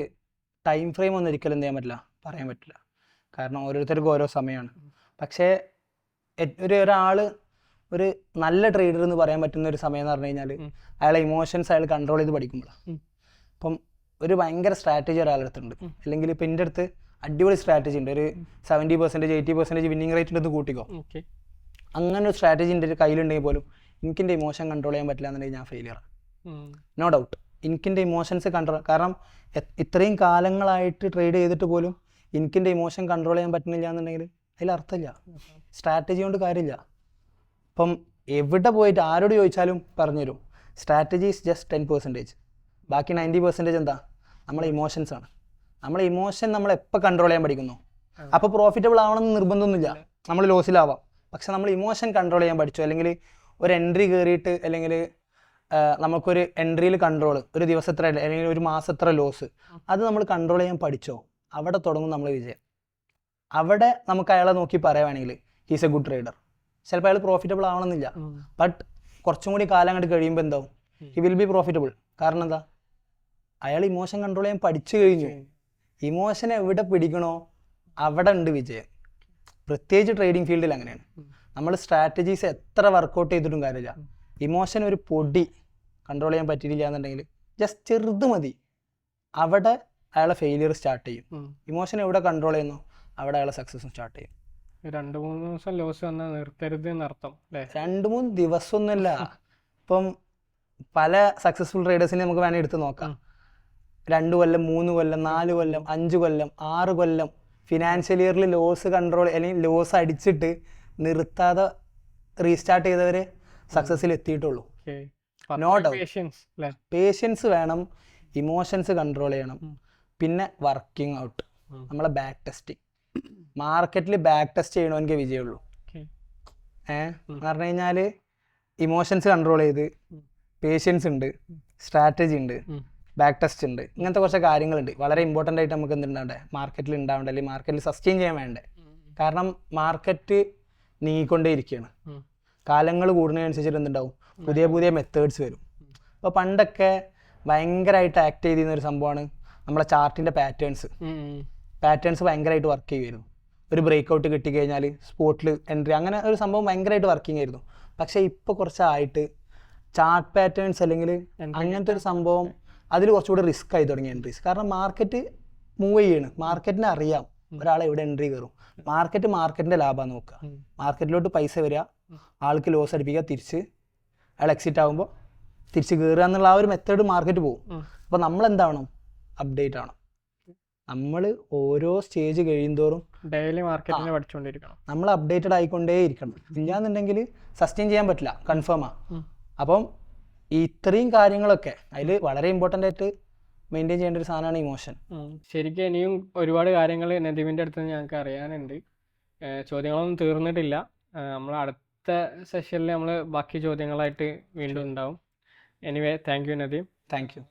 ടൈം ഫ്രെയിം ഒന്നും ഒരിക്കലും എന്ത് ചെയ്യാൻ പറ്റില്ല, പറയാൻ പറ്റില്ല. കാരണം ഓരോരുത്തർക്കും ഓരോ സമയമാണ്. പക്ഷേ ഒരാൾ ഒരു നല്ല ട്രേഡർ എന്ന് പറയാൻ പറ്റുന്ന ഒരു സമയം എന്ന് പറഞ്ഞു കഴിഞ്ഞാൽ അയാളെ ഇമോഷൻസ് അയാൾ കൺട്രോൾ ചെയ്ത് പഠിക്കുമ്പോഴാണ്. ഇപ്പം ഒരു ഭയങ്കര സ്ട്രാറ്റജി ഒരാളുടെ അടുത്തുണ്ട്, അല്ലെങ്കിൽ ഇപ്പം എൻ്റെ അടുത്ത് അടിപൊളി സ്ട്രാറ്റജി ഉണ്ട്, ഒരു 70% 80% വിന്നിങ് റേറ്റ് ഉണ്ടെന്ന് കൂട്ടിക്കോ. അങ്ങനെ ഒരു സ്ട്രാറ്റജി എൻ്റെ കയ്യിലുണ്ടെങ്കിൽ പോലും എനിക്കെൻ്റെ ഇമോഷൻ കൺട്രോൾ ചെയ്യാൻ പറ്റില്ല എന്നുണ്ടെങ്കിൽ ഞാൻ ഫെയിലിയറാണ്, നോ ഡൗട്ട്. എനിക്കെൻ്റെ ഇമോഷൻസ് കൺട്രോൾ, കാരണം ഇത്രയും കാലങ്ങളായിട്ട് ട്രേഡ് ചെയ്തിട്ട് പോലും എനിക്കെൻ്റെ ഇമോഷൻ കൺട്രോൾ ചെയ്യാൻ പറ്റുന്നില്ല എന്നുണ്ടെങ്കിൽ അതിൽ അർത്ഥമില്ല, സ്ട്രാറ്റജി കൊണ്ട് കാര്യമില്ല. ഇപ്പം എവിടെ പോയിട്ട് ആരോട് ചോദിച്ചാലും പറഞ്ഞുതരും സ്ട്രാറ്റജി ഈസ് ജസ്റ്റ് 10%. ബാക്കി 90% എന്താ, നമ്മളെ ഇമോഷൻസ് ആണ്. നമ്മളെ ഇമോഷൻ നമ്മൾ എപ്പോൾ കൺട്രോൾ ചെയ്യാൻ പഠിക്കുന്നു, അപ്പോൾ പ്രോഫിറ്റബിൾ ആവണമെന്ന് നിർബന്ധമൊന്നുമില്ല, നമ്മൾ ലോസിലാവാം. പക്ഷെ നമ്മൾ ഇമോഷൻ കൺട്രോൾ ചെയ്യാൻ പഠിച്ചു, അല്ലെങ്കിൽ ഒരു എൻട്രി കയറിയിട്ട്, അല്ലെങ്കിൽ നമുക്കൊരു എൻട്രിയിൽ കൺട്രോൾ, ഒരു ദിവസം എത്ര അല്ലെങ്കിൽ ഒരു മാസം എത്ര ലോസ്, അത് നമ്മൾ കൺട്രോൾ ചെയ്യാൻ പഠിച്ചോ, അവിടെ തുടങ്ങും നമ്മൾ വിജയം. അവിടെ നമുക്ക് അയാളെ നോക്കി പറയുകയാണെങ്കിൽ ഹീസ് എ ഗുഡ് ട്രേഡർ. ചിലപ്പോൾ അയാൾ പ്രോഫിറ്റബിൾ ആവണമെന്നില്ല, ബട്ട് കുറച്ചും കൂടി കാലം അങ്ങോട്ട് കഴിയുമ്പോൾ എന്താവും, ഹി വിൽ ബി പ്രോഫിറ്റബിൾ. കാരണം എന്താ, അയാൾ ഇമോഷൻ കൺട്രോൾ ചെയ്യാൻ പഠിച്ചു കഴിഞ്ഞു. ഇമോഷൻ എവിടെ പിടിക്കണോ അവിടെ ഉണ്ട് വിജയം. പ്രത്യേകിച്ച് ട്രേഡിംഗ് ഫീൽഡിൽ അങ്ങനെയാണ്. നമ്മൾ സ്ട്രാറ്റജീസ് എത്ര വർക്കൗട്ട് ചെയ്തിട്ടും കാര്യമില്ല, ഇമോഷൻ ഒരു പൊടി കൺട്രോൾ ചെയ്യാൻ പറ്റിയില്ല എന്നുണ്ടെങ്കിൽ ജസ്റ്റ് ചെറുത് മതി, അവിടെ അയാളെ ഫെയിലിയർ സ്റ്റാർട്ട് ചെയ്യും. ഇമോഷൻ എവിടെ കൺട്രോൾ ചെയ്യുന്നു അവിടെ അയാളെ സക്സസും സ്റ്റാർട്ട് ചെയ്യും. 2-3 ദിവസം ലോസ് വന്നാൽ നിർത്തരുത് എന്നർത്ഥം അല്ലേ? 2-3 ദിവസമൊന്നുമല്ല. ഇപ്പം പല സക്സസ്ഫുൾ റൈഡേഴ്സിനെ നമുക്ക് വേണമെങ്കിൽ എടുത്ത് നോക്കാം. 2 കൊല്ലം 3 കൊല്ലം 4 കൊല്ലം 5 കൊല്ലം 6 കൊല്ലം ഫിനാൻഷ്യൽ ഇയറിൽ ലോസ് കൺട്രോൾ അല്ലെങ്കിൽ ലോസ് അടിച്ചിട്ട് നിർത്താതെ റീസ്റ്റാർട്ട് ചെയ്തവരെ സക്സസ്സിൽ എത്തിയിട്ടുള്ളൂ. No doubt. പേഷ്യൻസ് വേണം, ഇമോഷൻസ് കൺട്രോൾ ചെയ്യണം, പിന്നെ വർക്കിംഗ് ഔട്ട്, നമ്മളെ ബാക്ക് ടെസ്റ്റിങ്. മാർക്കറ്റിൽ ബാക്ക് ടെസ്റ്റ് ചെയ്യണമെങ്കിൽ വിജയമുള്ളൂ. എന്ന് പറഞ്ഞു കഴിഞ്ഞാൽ ഇമോഷൻസ് കൺട്രോൾ ചെയ്ത് പേഷ്യൻസ് ഉണ്ട്, സ്ട്രാറ്റജി ഉണ്ട്, ബാക്ക് ടെസ്റ്റ് ഉണ്ട്, ഇങ്ങനത്തെ കുറച്ച് കാര്യങ്ങളുണ്ട്. വളരെ ഇമ്പോർട്ടൻ്റ് ആയിട്ട് നമുക്ക് എന്തുണ്ടാവണ്ടേ, മാർക്കറ്റിൽ ഉണ്ടാവേണ്ട, അല്ലെങ്കിൽ മാർക്കറ്റിൽ സസ്റ്റെയിൻ ചെയ്യാൻ വേണ്ടേ. കാരണം മാർക്കറ്റ് നീങ്ങിക്കൊണ്ടേ ഇരിക്കുകയാണ്. കാലങ്ങൾ കൂടുന്നതിനനുസരിച്ചിട്ട് എന്തുണ്ടാവും, പുതിയ പുതിയ മെത്തേഡ്സ് വരും. അപ്പോൾ പണ്ടൊക്കെ ഭയങ്കരമായിട്ട് ആക്ട് ചെയ്തിരുന്ന ഒരു സംഭവമാണ് നമ്മളെ ചാർട്ടിൻ്റെ പാറ്റേൺസ് ഭയങ്കരമായിട്ട് വർക്ക് ചെയ്യുമായിരുന്നു. ഒരു ബ്രേക്ക് ഔട്ട് കിട്ടിക്കഴിഞ്ഞാൽ സ്പോട്ടിൽ എൻട്രി, അങ്ങനെ ഒരു സംഭവം ഭയങ്കരമായിട്ട് വർക്കിംഗ് ആയിരുന്നു. പക്ഷേ ഇപ്പോൾ കുറച്ചായിട്ട് ചാർട്ട് പാറ്റേൺസ് അല്ലെങ്കിൽ അങ്ങനത്തെ ഒരു സംഭവം അതിൽ കുറച്ചുകൂടി റിസ്ക് ആയി തുടങ്ങിയ എൻട്രീസ്. കാരണം മാർക്കറ്റ് മൂവ് ചെയ്യാണ്, മാർക്കറ്റിനെ അറിയാം ഒരാളെ എവിടെ എൻട്രി കയറും. മാർക്കറ്റിൻ്റെ ലാഭമാണ് നോക്കുക. മാർക്കറ്റിലോട്ട് പൈസ വരിക, ആൾക്ക് ലോസ് അടിപ്പിക്കുക, തിരിച്ച് അയാൾ എക്സിറ്റ് ആകുമ്പോൾ തിരിച്ച് കയറുക എന്നുള്ള ആ ഒരു മെത്തേഡ് മാർക്കറ്റ് പോകും. അപ്പോൾ നമ്മളെന്താവണം, അപ്ഡേറ്റ് ആവണം. നമ്മൾ ഓരോ സ്റ്റേജ് കഴിയുന്തോറും ഡെയിലി മാർക്കറ്റിനെ പഠിച്ചുകൊണ്ടിരിക്കണം, നമ്മൾ അപ്ഡേറ്റഡ് ആയിക്കൊണ്ടേ ഇരിക്കണം. ഇല്ലാന്നുണ്ടെങ്കിൽ സസ്റ്റെയിൻ ചെയ്യാൻ പറ്റില്ല, കൺഫേമാ. അപ്പം ഇത്രയും കാര്യങ്ങളൊക്കെ അതിൽ വളരെ ഇമ്പോർട്ടൻ്റ് ആയിട്ട് മെയിൻറ്റെയിൻ ചെയ്യേണ്ട ഒരു സാധനമാണ് ഇമോഷൻ. ശരിക്കും ഇനിയും ഒരുപാട് കാര്യങ്ങൾ നദീമിൻ്റെ അടുത്ത് ഞങ്ങൾക്ക് അറിയാനുണ്ട്. ചോദ്യങ്ങളൊന്നും തീർന്നിട്ടില്ല. നമ്മൾ അടുത്ത സെഷനിൽ നമ്മൾ ബാക്കി ചോദ്യങ്ങളായിട്ട് വീണ്ടും ഉണ്ടാവും. Anyway, thank you Nadeem. Thank you.